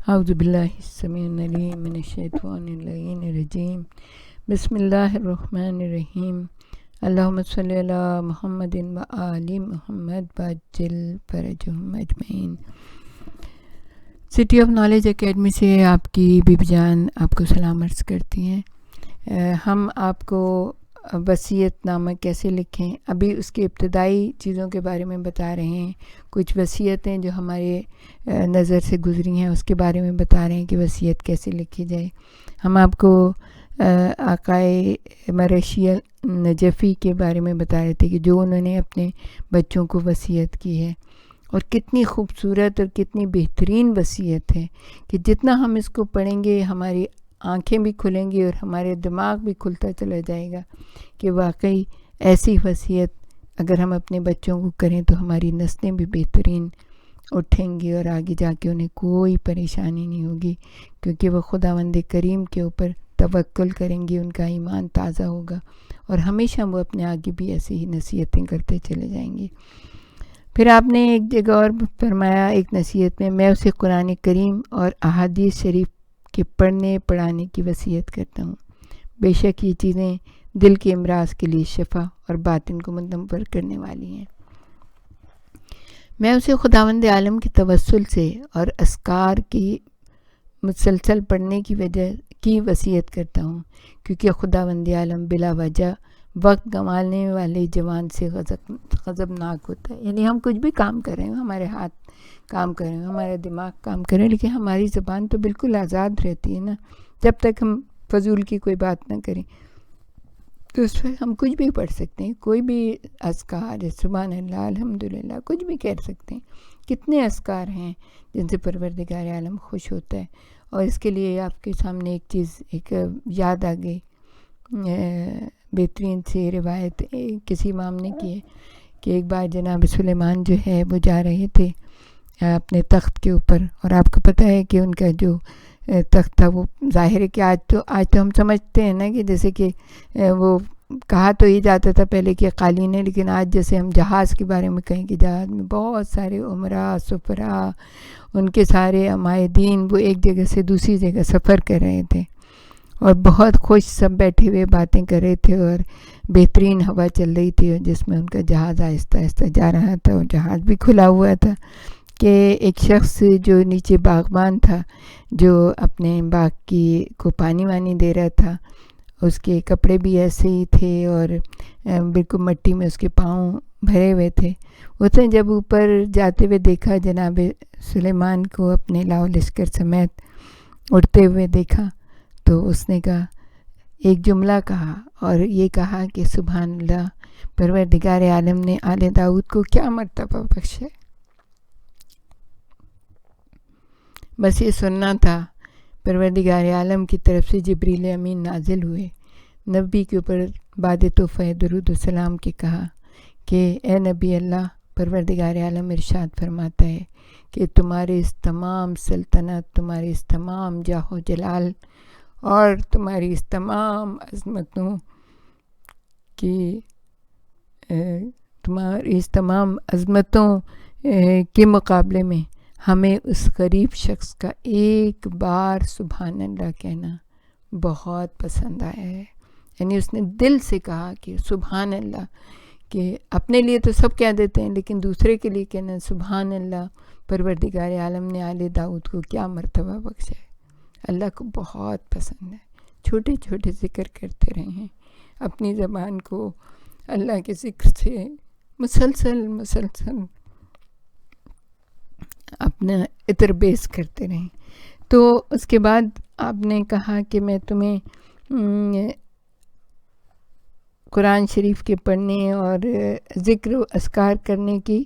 اعوذ باللہ السمیع العلیم من الشیطان اللعین الرجیم بسم اللہ الرحمن الرحیم اللہم صلی علی محمد و آل محمد وعجل فرجہم اجمعین۔ سٹی آف نالج اکیڈمی سے آپ کی بیبی جان آپ کو سلام عرض کرتی ہیں۔ ہم آپ کو وصیت نامہ کیسے لکھیں، ابھی اس کے ابتدائی چیزوں کے بارے میں بتا رہے ہیں۔ کچھ وصیتیں جو ہمارے نظر سے گزری ہیں اس کے بارے میں بتا رہے ہیں کہ وصیت کیسے لکھی جائے۔ ہم آپ کو آقائے مرشی نجفی کے بارے میں بتا رہے تھے کہ جو انہوں نے اپنے بچوں کو وصیت کی ہے، اور کتنی خوبصورت اور کتنی بہترین وصیت ہے کہ جتنا ہم اس کو پڑھیں گے ہماری آنکھیں بھی کھلیں گی اور ہمارے دماغ بھی کھلتا چلا جائے گا کہ واقعی ایسی وصیت اگر ہم اپنے بچوں کو کریں تو ہماری نسلیں بھی بہترین اٹھیں گی اور آگے جا کے انہیں کوئی پریشانی نہیں ہوگی، کیونکہ وہ خداوند کریم کے اوپر توکل کریں گی، ان کا ایمان تازہ ہوگا اور ہمیشہ وہ اپنے آگے بھی ایسی ہی نصیحتیں کرتے چلے جائیں گے۔ پھر آپ نے ایک جگہ اور فرمایا ایک نصیحت میں اسے قرآن کریم اور احادیث شریف کے پڑھنے پڑھانے کی وصیت کرتا ہوں، بے شک یہ چیزیں دل کے امراض کے لیے شفا اور باطن کو منور کرنے والی ہیں۔ میں اسے خداوند عالم کے توسل سے اور اذکار کی مسلسل پڑھنے کی وجہ کی وصیت کرتا ہوں، کیونکہ خداوند عالم بلا وجہ وقت گنوانے والے جوان سے غضبناک ہوتا ہے۔ یعنی ہم کچھ بھی کام کر رہے ہیں، ہمارے ہاتھ کام کر رہے ہیں، ہمارا دماغ کام کر رہے ہیں، لیکن ہماری زبان تو بالکل آزاد رہتی ہے نا، جب تک ہم فضول کی کوئی بات نہ کریں تو اس پہ ہم کچھ بھی پڑھ سکتے ہیں، کوئی بھی اذکار سبحان اللہ الحمدللہ کچھ بھی کہہ سکتے ہیں۔ کتنے اذکار ہیں جن سے پروردگار عالم خوش ہوتا ہے، اور اس کے لیے آپ کے سامنے ایک چیز ایک یاد آ گئی، بہترین سی روایت کسی امام نے کی ہے کہ ایک بار جناب سلیمان جو ہے وہ جا رہے تھے اپنے تخت کے اوپر، اور آپ کو پتہ ہے کہ ان کا جو تخت تھا وہ ظاہر ہے کہ آج تو ہم سمجھتے ہیں نا کہ جیسے کہ وہ کہا تو ہی جاتا تھا پہلے کہ قالین ہے، لیکن آج جیسے ہم جہاز کے بارے میں کہیں کہ جہاز میں بہت سارے عمراء سفراء ان کے سارے عمائدین وہ ایک جگہ سے دوسری جگہ سفر کر رہے تھے، اور بہت خوش سب بیٹھے ہوئے باتیں کر رہے تھے، اور بہترین ہوا چل رہی تھی جس میں ان کا جہاز آہستہ آہستہ جا رہا تھا، اور جہاز بھی کھلا ہوا تھا کہ ایک شخص جو نیچے باغبان تھا جو اپنے باغ کو پانی وانی دے رہا تھا، اس کے کپڑے بھی ایسے ہی تھے اور بالکل مٹی میں اس کے پاؤں بھرے ہوئے تھے۔ اس نے جب اوپر جاتے ہوئے دیکھا جناب سلیمان کو اپنے لاؤ لشکر سمیت اڑتے ہوئے دیکھا، تو اس نے کہا ایک جملہ کہا، اور یہ کہا کہ سبحان اللہ، پروردگار عالم نے آل داؤد کو کیا مرتبہ بخشے۔ بس یہ سننا تھا۔ پروردگار عالم کی طرف سے جبریل امین نازل ہوئے، نبی کے اوپر بعد تحفہ درود و سلام کے کہا کہ اے نبی اللہ، پروردگار عالم ارشاد فرماتا ہے کہ تمہارے اس تمام سلطنت، تمہارے اس تمام جاہ و جلال اور تمہاری اس تمام عظمتوں تمہاری اس تمام عظمتوں کے مقابلے میں ہمیں اس غریب شخص کا ایک بار سبحان اللہ کہنا بہت پسند آیا ہے۔ یعنی اس نے دل سے کہا کہ سبحان اللہ، کہ اپنے لیے تو سب کہہ دیتے ہیں لیکن دوسرے کے لیے کہنا سبحان اللہ، پروردگار عالم نے آل داؤد کو کیا مرتبہ بخشا ہے، اللہ کو بہت پسند ہے۔ چھوٹے چھوٹے ذکر کرتے رہے ہیں، اپنی زبان کو اللہ کے ذکر سے مسلسل اپنا عطر بیس کرتے رہیں۔ تو اس کے بعد آپ نے کہا کہ میں تمہیں قرآن شریف کے پڑھنے اور ذکر و اذکار کرنے کی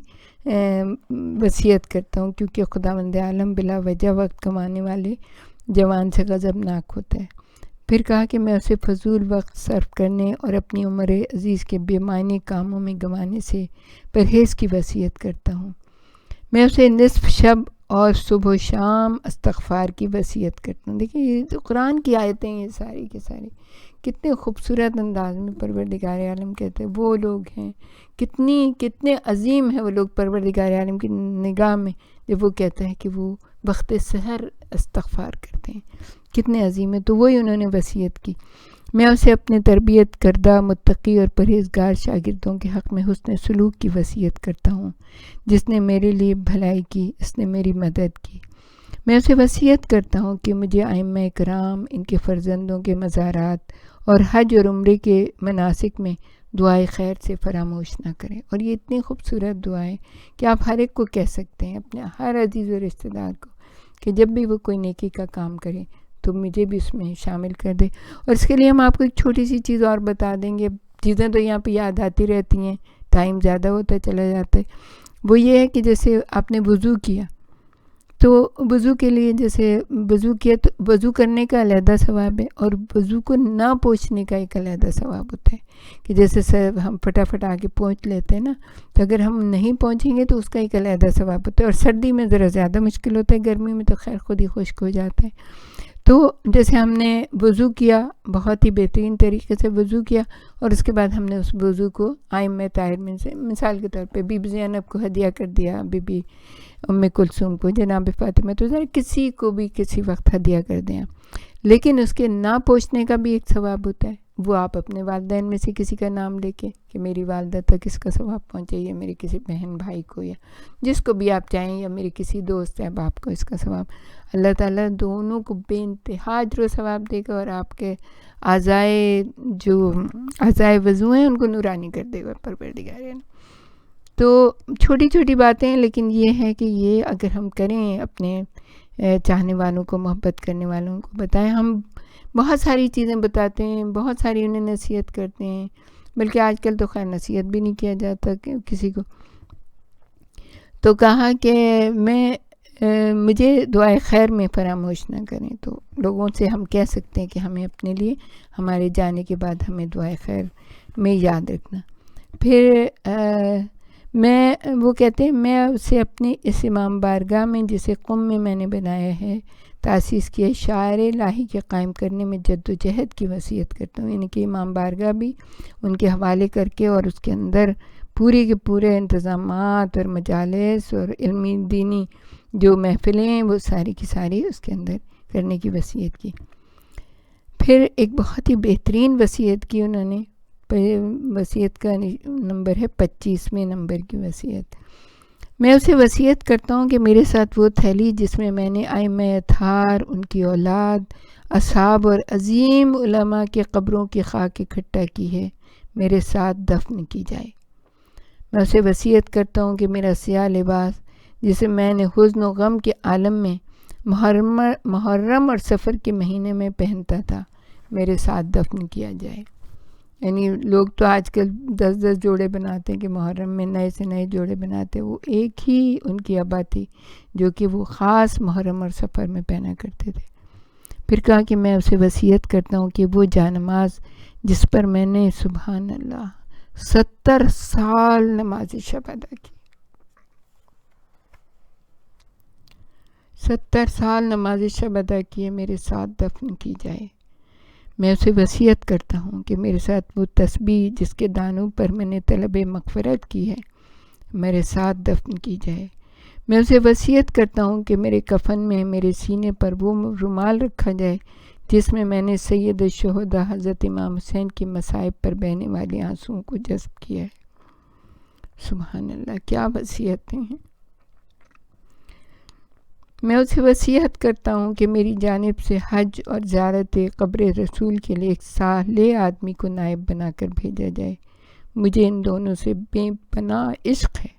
وصیت کرتا ہوں، کیونکہ خداوند عالم بلا وجہ وقت کمانے والے جوان سے غضبناک ہوتا ہے۔ پھر کہا کہ میں اسے فضول وقت صرف کرنے اور اپنی عمر عزیز کے بے معنی کاموں میں گنوانے سے پرہیز کی وصیت کرتا ہوں۔ میں اسے نصف شب اور صبح و شام استغفار کی وصیت کرتا ہوں۔ دیکھیں یہ تو قرآن کی آیتیں یہ ساری کی ساری کتنے خوبصورت انداز میں پروردگار عالم کہتے ہیں وہ لوگ ہیں، کتنے عظیم ہیں وہ لوگ پروردگار عالم کی نگاہ میں، جب وہ کہتا ہے کہ وہ وقت سحر استغفار کرتے ہیں، کتنے عظیم ہے. تو وہی انہوں نے وصیت کی. میں اسے اپنے تربیت کردہ متقی اور پرہیزگار شاگردوں کے حق میں حسن سلوک کی وصیت کرتا ہوں. جس نے میرے لیے بھلائی کی اس نے میری مدد کی. میں اسے وصیت کرتا ہوں کہ مجھے ائمہ کرام، ان کے فرزندوں کے مزارات اور حج اور عمرے کے مناسک میں دعائے خیر سے فراموش نہ کریں. اور یہ اتنی خوبصورت دعا ہے کہ آپ ہر ایک کو کہہ سکتے ہیں، اپنے ہر عزیز و رشتہ دار کو، کہ جب بھی وہ کوئی نیکی کا کام کرے تو مجھے بھی اس میں شامل کر دے. اور اس کے لیے ہم آپ کو ایک چھوٹی سی چیز اور بتا دیں گے. چیزیں تو یہاں پہ یاد آتی رہتی ہیں، ٹائم زیادہ ہوتا چلا جاتا ہے. وہ یہ ہے کہ جیسے آپ نے وضو کیا تو وضو کے لیے جیسے وضو کیا تو وضو کرنے کا علیحدہ ثواب ہے، اور وضو کو نہ پوچھنے کا ایک علیحدہ ثواب ہوتا ہے. کہ جیسے ہم فٹافٹ آگے پہنچ لیتے ہیں نا، تو اگر ہم نہیں پہنچیں گے تو اس کا ایک علیحدہ ثواب ہوتا ہے. اور سردی میں ذرا زیادہ مشکل ہوتا ہے، گرمی میں تو خیر خود ہی خشک ہو جاتا ہے. تو جیسے ہم نے وضو کیا، بہت ہی بہترین طریقے سے وضو کیا، اور اس کے بعد ہم نے اس وضو کو ائمہ طاہر میں سے مثال کے طور پہ بی بی زینب کو ہدیہ کر دیا، بی بی ام کلثوم کو، جناب فاطمہ، تو ذرا کسی کو بھی کسی وقت ہدیہ کر دیں. لیکن اس کے نہ پوچھنے کا بھی ایک ثواب ہوتا ہے. وہ آپ اپنے والدین میں سے کسی کا نام لے کے کہ میری والدہ تک اس کا ثواب پہنچے، یا میرے کسی بہن بھائی کو، یا جس کو بھی آپ چاہیں، یا میرے کسی دوست یا باپ کو اس کا ثواب. اللہ تعالیٰ دونوں کو بے انتہا اجر و ثواب دے گا، اور آپ کے اعضائے وضو ہیں ان کو نورانی کر دے گا پروردگار. تو چھوٹی چھوٹی باتیں، لیکن یہ ہے کہ یہ اگر ہم کریں، اپنے چاہنے والوں کو، محبت کرنے والوں کو بتائیں. ہم بہت ساری چیزیں بتاتے ہیں، بہت ساری انہیں نصیحت کرتے ہیں، بلکہ آج کل تو خیر نصیحت بھی نہیں کیا جاتا کسی کو. تو کہا کہ مجھے دعائے خیر میں فراموش نہ کریں. تو لوگوں سے ہم کہہ سکتے ہیں کہ ہمیں اپنے لیے ہمارے جانے کے بعد ہمیں دعائے خیر میں یاد رکھنا. پھر وہ کہتے ہیں میں اسے اپنے اس امام بارگاہ میں، جسے قم میں میں نے بنایا ہے، تاسیس کیا شاعر الہی کے قائم کرنے میں جد و جہد کی وصیت کرتا ہوں. یعنی کہ امام بارگاہ بھی ان کے حوالے کر کے، اور اس کے اندر پورے کے پورے انتظامات اور مجالس اور علمی دینی جو محفلیں ہیں وہ ساری کی ساری اس کے اندر کرنے کی وصیت کی. پھر ایک بہت ہی بہترین وصیت کی انہوں نے. وصیت کا نمبر ہے 25ویں نمبر کی وصیت. میں اسے وصیت کرتا ہوں کہ میرے ساتھ وہ تھیلی جس میں میں نے ائمہ اطہار، ان کی اولاد، اصحاب اور عظیم علماء کے قبروں کی خاک اکٹھا کی ہے، میرے ساتھ دفن کی جائے. میں اسے وصیت کرتا ہوں کہ میرا سیاہ لباس جسے میں نے حزن و غم کے عالم میں محرم اور سفر کے مہینے میں پہنتا تھا، میرے ساتھ دفن کیا جائے. یعنی لوگ تو آج کل 10 جوڑے بناتے ہیں کہ محرم میں نئے سے نئے جوڑے بناتے ہیں. وہ ایک ہی ان کی ابا تھی جو کہ وہ خاص محرم اور سفر میں پہنا کرتے تھے. پھر کہا کہ میں اسے وصیت کرتا ہوں کہ وہ جانماز جس پر میں نے سبحان اللہ 70 سال نماز شب ادا کی، 70 سال نماز شب ادا کیے، میرے ساتھ دفن کی جائے. میں اسے وصیت کرتا ہوں کہ میرے ساتھ وہ تسبیح جس کے دانوں پر میں نے طلب مغفرت کی ہے، میرے ساتھ دفن کی جائے. میں اسے وصیت کرتا ہوں کہ میرے کفن میں میرے سینے پر وہ رومال رکھا جائے جس میں میں نے سید الشہداء حضرت امام حسین کی مصائب پر بہنے والے آنسوؤں کو جذب کیا ہے. سبحان اللہ، کیا وصیتیں ہیں. میں اسے وصیت کرتا ہوں کہ میری جانب سے حج اور زیارت قبر رسول کے لیے ایک صالح آدمی کو نائب بنا کر بھیجا جائے. مجھے ان دونوں سے بے پناہ عشق ہے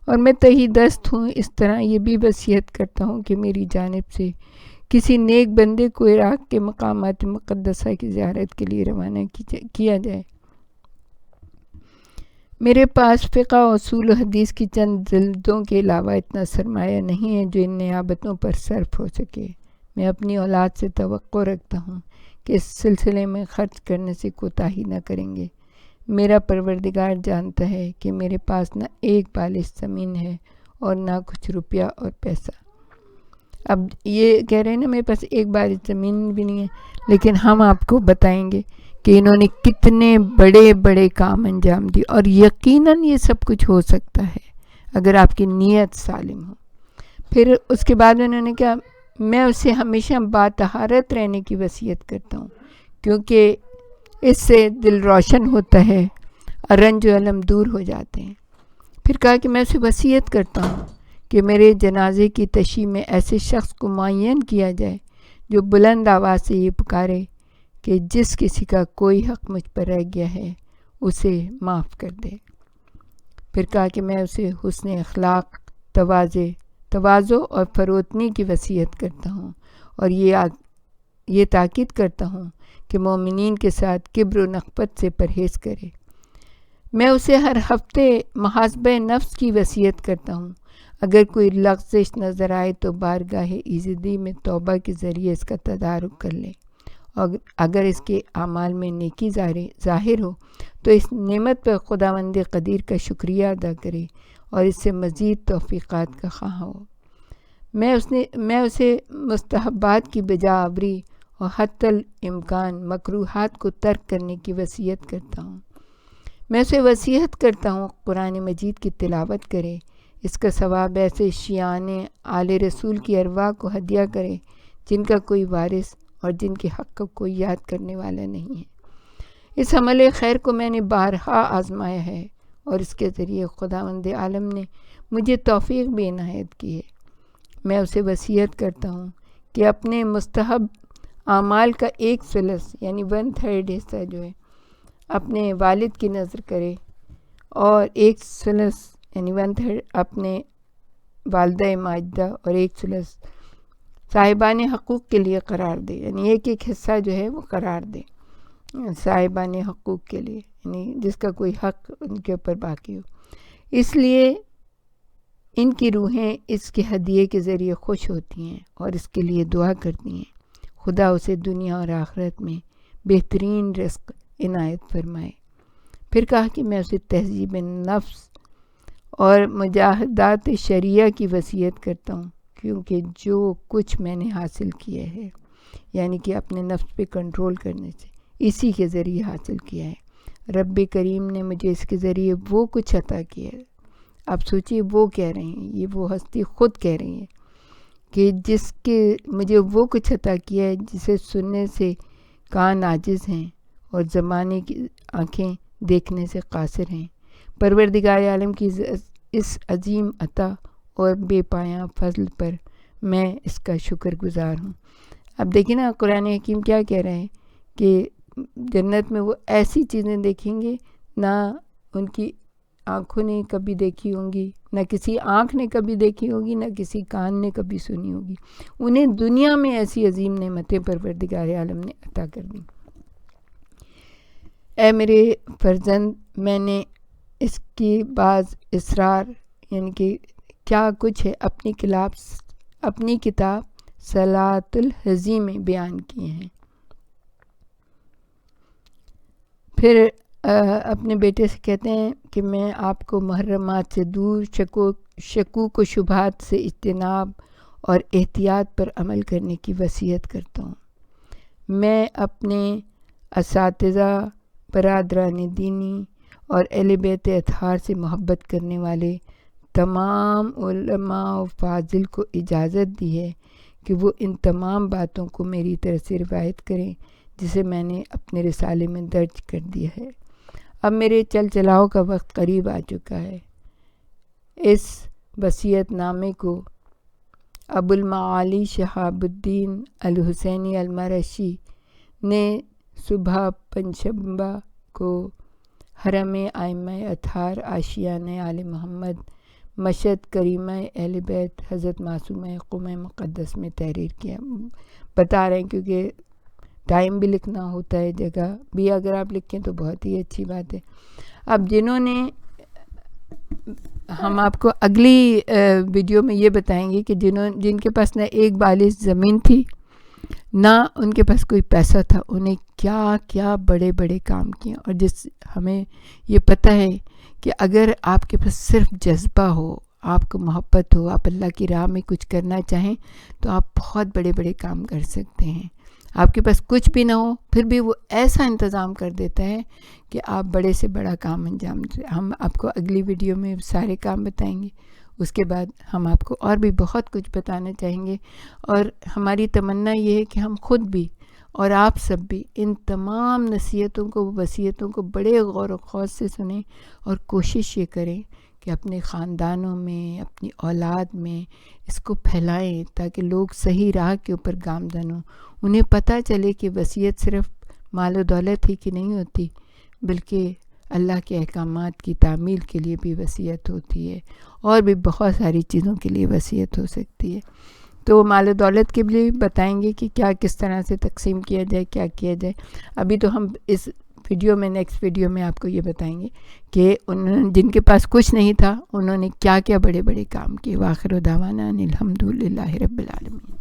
اور میں تہی دست ہوں. اس طرح یہ بھی وصیت کرتا ہوں کہ میری جانب سے کسی نیک بندے کو عراق کے مقامات مقدسہ کی زیارت کے لیے روانہ کیا جائے. میرے پاس فقہ و اصول و حدیث کی چند جلدوں کے علاوہ اتنا سرمایہ نہیں ہے جو ان نیابتوں پر صرف ہو سکے. میں اپنی اولاد سے توقع رکھتا ہوں کہ اس سلسلے میں خرچ کرنے سے کوتاہی نہ کریں گے. میرا پروردگار جانتا ہے کہ میرے پاس نہ ایک بالش زمین ہے اور نہ کچھ روپیہ اور پیسہ. اب یہ کہہ رہے ہیں نا میرے پاس ایک بالش زمین بھی نہیں ہے، لیکن ہم آپ کو بتائیں گے کہ انہوں نے کتنے بڑے بڑے کام انجام دیے. اور یقیناً یہ سب کچھ ہو سکتا ہے اگر آپ کی نیت سالم ہو. پھر اس کے بعد انہوں نے کہا میں اسے ہمیشہ باطہارت رہنے کی وصیت کرتا ہوں، کیونکہ اس سے دل روشن ہوتا ہے اور رنج و الم دور ہو جاتے ہیں۔ پھر کہا کہ میں اسے وصیت کرتا ہوں کہ میرے جنازے کی تشییع میں ایسے شخص کو معین کیا جائے جو بلند آواز سے یہ پکارے کہ جس کسی کا کوئی حق مجھ پر رہ گیا ہے اسے معاف کر دے۔ پھر کہا کہ میں اسے حسن اخلاق، تواضع اور فروتنی کی وصیت کرتا ہوں، اور یہ تاکید کرتا ہوں کہ مومنین کے ساتھ کبر و نخوت سے پرہیز کرے۔ میں اسے ہر ہفتے محاسبہ نفس کی وصیت کرتا ہوں، اگر کوئی لغزش نظر آئے تو بارگاہ ایزدی میں توبہ کے ذریعے اس کا تدارک کر لے، اور اگر اس کے اعمال میں نیکی ظاہر ہو تو اس نعمت پر خداوند قدیر کا شکریہ ادا کرے اور اس سے مزید توفیقات کا خواہاں ہو۔ میں اسے مستحبات کی بجا آوری اور حتی الامکان مکروہات کو ترک کرنے کی وصیت کرتا ہوں۔ میں اسے وصیت کرتا ہوں قرآن مجید کی تلاوت کرے، اس کا ثواب ایسے شیعان آل رسول کی ارواح کو ہدیہ کرے جن کا کوئی وارث اور جن کے حق کو کوئی یاد کرنے والا نہیں ہے۔ اس عمل خیر کو میں نے بارہا آزمایا ہے اور اس کے ذریعے خداوند عالم نے مجھے توفیق بھی عنایت کی ہے۔ میں اسے وصیت کرتا ہوں کہ اپنے مستحب اعمال کا 1/3 یعنی 1/3 حصہ جو ہے اپنے والد کی نذر کرے، اور 1/3 یعنی 1/3 اپنے والدہ ماجدہ اور 1/3 صاحبان حقوق کے لیے قرار دے، یعنی ایک حصہ جو ہے وہ قرار دے صاحبان حقوق کے لیے، یعنی جس کا کوئی حق ان کے اوپر باقی ہو۔ اس لیے ان کی روحیں اس کے ہدیے کے ذریعے خوش ہوتی ہیں اور اس کے لیے دعا کرتی ہیں، خدا اسے دنیا اور آخرت میں بہترین رزق عنایت فرمائے۔ پھر کہا کہ میں اسے تہذیب نفس اور مجاہدات شریعہ کی وصیت کرتا ہوں، کیونکہ جو کچھ میں نے حاصل کیا ہے، یعنی کہ اپنے نفس پہ کنٹرول کرنے سے، اسی کے ذریعے حاصل کیا ہے۔ رب کریم نے مجھے اس کے ذریعے وہ کچھ عطا کیا ہے۔ آپ سوچئے وہ کہہ رہے ہیں، یہ وہ ہستی خود کہہ رہی ہیں کہ جس کے مجھے وہ کچھ عطا کیا ہے جسے سننے سے کان عاجز ہیں اور زمانے کی آنکھیں دیکھنے سے قاصر ہیں۔ پروردگار عالم کی اس عظیم عطا اور بے پایاں فضل پر میں اس کا شکر گزار ہوں۔ اب دیکھیں نا قرآن حکیم کیا کہہ رہے ہیں کہ جنت میں وہ ایسی چیزیں دیکھیں گے نہ ان کی آنکھوں نے کبھی دیکھی ہوں گی، نہ کسی آنکھ نے کبھی دیکھی ہوگی، نہ کسی کان نے کبھی سنی ہوگی۔ انہیں دنیا میں ایسی عظیم نعمتیں پروردگار عالم نے عطا کر دیں۔ اے میرے فرزند، میں نے اس کی بعض اسرار یعنی کہ کیا کچھ ہے اپنی کتاب صلاۃ الحزی میں بیان کیے ہیں۔ پھر اپنے بیٹے سے کہتے ہیں کہ میں آپ کو محرمات سے دور، شکوک و شبہات سے اجتناب اور احتیاط پر عمل کرنے کی وصیت کرتا ہوں۔ میں اپنے اساتذہ، برادران دینی اور اہل بیت اطہار سے محبت کرنے والے تمام علماء و فاضل کو اجازت دی ہے کہ وہ ان تمام باتوں کو میری طرف سے روایت کریں جسے میں نے اپنے رسالے میں درج کر دیا ہے۔ اب میرے چل چلاؤ کا وقت قریب آ چکا ہے۔ اس وصیت نامے کو ابو المعالی شہاب الدین الحسینی المرشی نے صبح پنجشنبہ کو حرم ائمہ اطہار آشیانہ آل محمد مشہد کریمہ اہل بیت حضرت معصومہ قم مقدس میں تحریر کیا۔ بتا رہے ہیں کیونکہ ٹائم بھی لکھنا ہوتا ہے، جگہ بھی اگر آپ لکھیں تو بہت ہی اچھی بات ہے۔ اب جنہوں نے، ہم آپ کو اگلی ویڈیو میں یہ بتائیں گے کہ جن کے پاس نہ ایک بالش زمین تھی نہ ان کے پاس کوئی پیسہ تھا، انہیں کیا کیا بڑے بڑے کام کیے، اور ہمیں یہ پتہ ہے کہ اگر آپ کے پاس صرف جذبہ ہو، آپ کو محبت ہو، آپ اللہ کی راہ میں کچھ کرنا چاہیں تو آپ بہت بڑے بڑے کام کر سکتے ہیں۔ آپ کے پاس کچھ بھی نہ ہو پھر بھی وہ ایسا انتظام کر دیتا ہے کہ آپ بڑے سے بڑا کام انجام دیں۔ ہم آپ کو اگلی ویڈیو میں سارے کام بتائیں گے، اس کے بعد ہم آپ کو اور بھی بہت کچھ بتانا چاہیں گے، اور ہماری تمنا یہ ہے کہ ہم خود بھی اور آپ سب بھی ان تمام نصیحتوں کو، وصیتوں کو بڑے غور و خوض سے سنیں، اور کوشش یہ کریں کہ اپنے خاندانوں میں، اپنی اولاد میں اس کو پھیلائیں، تاکہ لوگ صحیح راہ کے اوپر گامزن ہوں، انہیں پتہ چلے کہ وصیت صرف مال و دولت ہی کی نہیں ہوتی، بلکہ اللہ کے احکامات کی تعمیل کے لیے بھی وصیت ہوتی ہے، اور بھی بہت ساری چیزوں کے لیے وصیت ہو سکتی ہے۔ تو مال و دولت کے لیے بتائیں گے کہ کیا کس طرح سے تقسیم کیا جائے، کیا کیا جائے۔ ابھی تو ہم اس ویڈیو میں، نیکسٹ ویڈیو میں آپ کو یہ بتائیں گے کہ جن کے پاس کچھ نہیں تھا انہوں نے کیا کیا بڑے بڑے کام کیے۔ وآخر دعوانا ان الحمد للہ رب العالمین۔